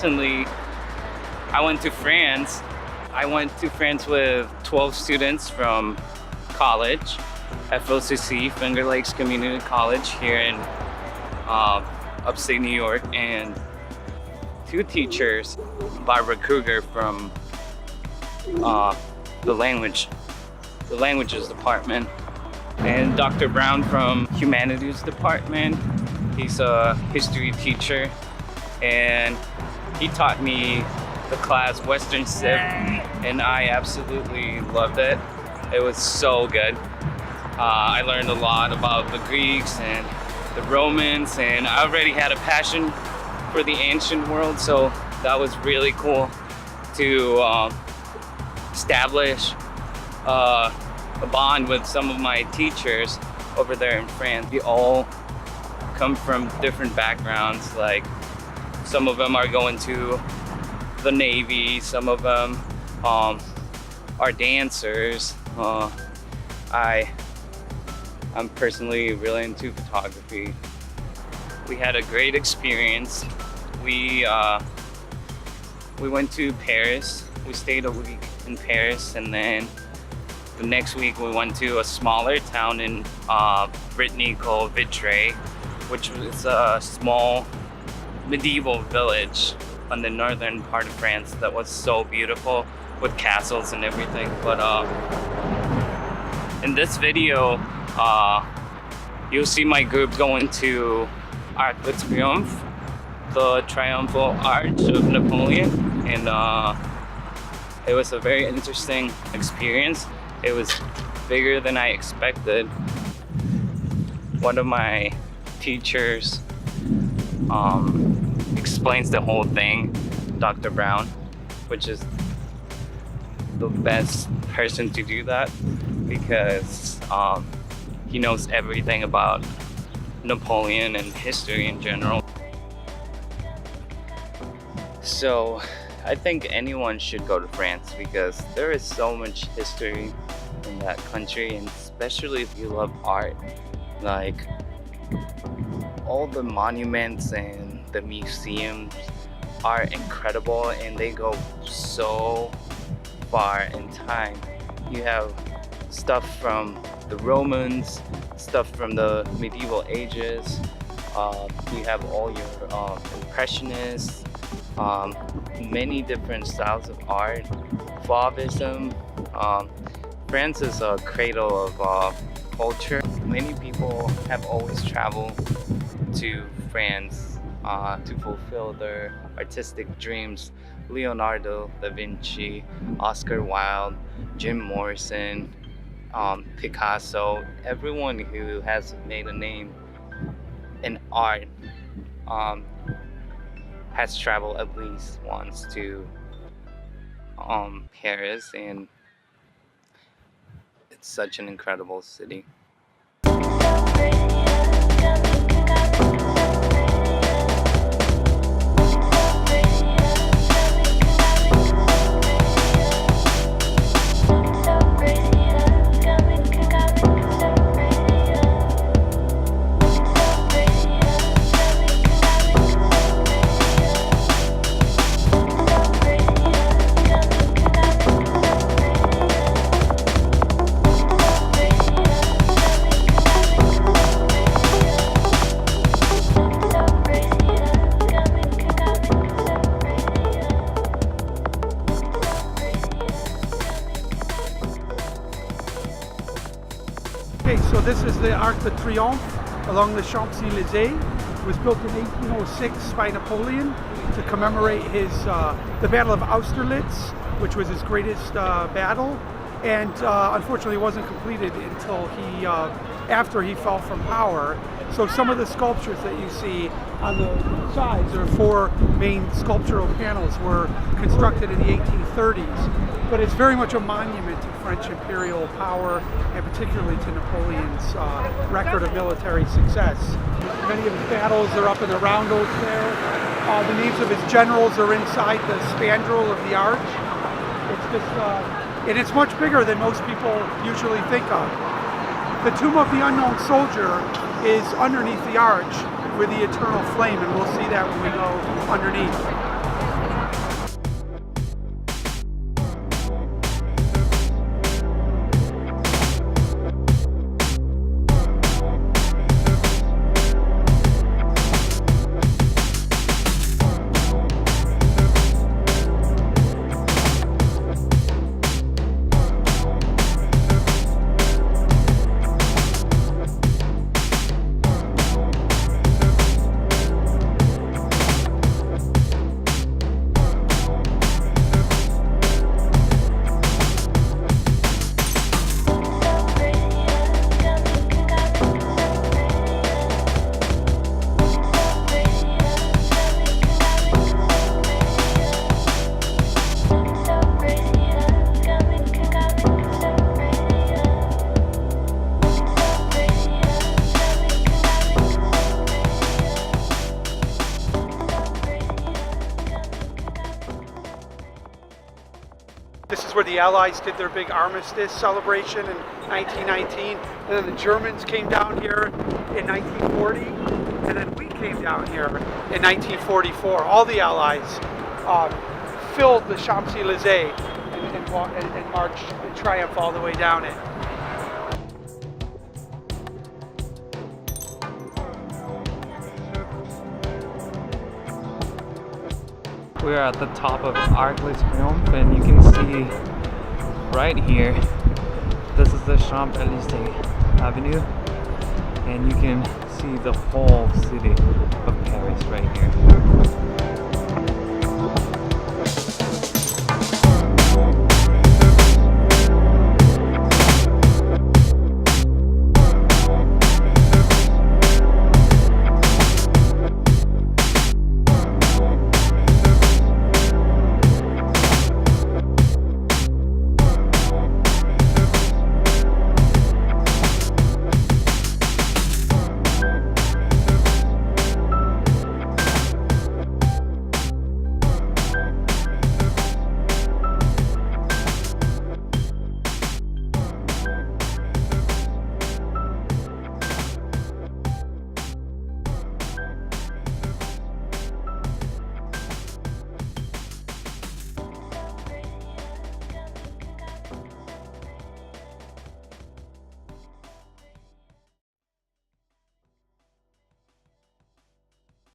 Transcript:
recently I went to France. I went to France with 12 students from college, FLCC, Finger Lakes Community College here in upstate New York, and 2 teachers, Barbara Kruger from the languages department, and Dr. Brown from humanities department. He's a history teacher, and he taught me the class Western Civ, and I absolutely loved it. It was so good. I learned a lot about the Greeks and the Romans, and I already had a passion for the ancient world, so that was really cool to establish a bond with some of my teachers over there in France. We all come from different backgrounds. Like, some of them are going to the Navy, some of them are dancers. I'm personally really into photography. We had a great experience. We went to Paris. We stayed a week in Paris, and then the next week we went to a smaller town in Brittany called Vitré, which is a small medieval village on the northern part of France that was so beautiful with castles and everything. But in this video, you'll see my group going to Arc de Triomphe, the triumphal arch of Napoleon, and it was a very interesting experience. It was bigger than I expected. One of my teachers explains the whole thing, Dr. Brown, which is the best person to do that because he knows everything about Napoleon and history in general. So I think anyone should go to France because there is so much history in that country, and especially if you love art. Like, all the monuments and the museums are incredible, and they go so far in time. You have stuff from the Romans, stuff from the medieval ages. You have all your impressionists, many different styles of art, Fauvism. France is a cradle of culture. Many people have always traveled to France to fulfill their artistic dreams. Leonardo da Vinci, Oscar Wilde, Jim Morrison, Picasso, everyone who has made a name in art has traveled at least once to Paris, and it's such an incredible city. So this is the Arc de Triomphe along the Champs-Élysées. It was built in 1806 by Napoleon to commemorate his the Battle of Austerlitz, which was his greatest battle, and unfortunately wasn't completed until after he fell from power. So some of the sculptures that you see on the sides, or 4 main sculptural panels, were constructed in the 1830s. But it's very much a monument to French imperial power, and particularly to Napoleon's record of military success. Many of his battles are up in the roundels there. The names of his generals are inside the spandrel of the arch. It's just, and it's much bigger than most people usually think of. The Tomb of the Unknown Soldier is underneath the arch with the eternal flame, and we'll see that when we go underneath. This is where the Allies did their big armistice celebration in 1919. And then the Germans came down here in 1940. And then we came down here in 1944. All the Allies filled the Champs-Élysées and marched in triumph all the way down it. We're at the top of Arc de Triomphe, and you can see right here, this is the Champs-Élysées Avenue, and you can see the whole city of Paris right here.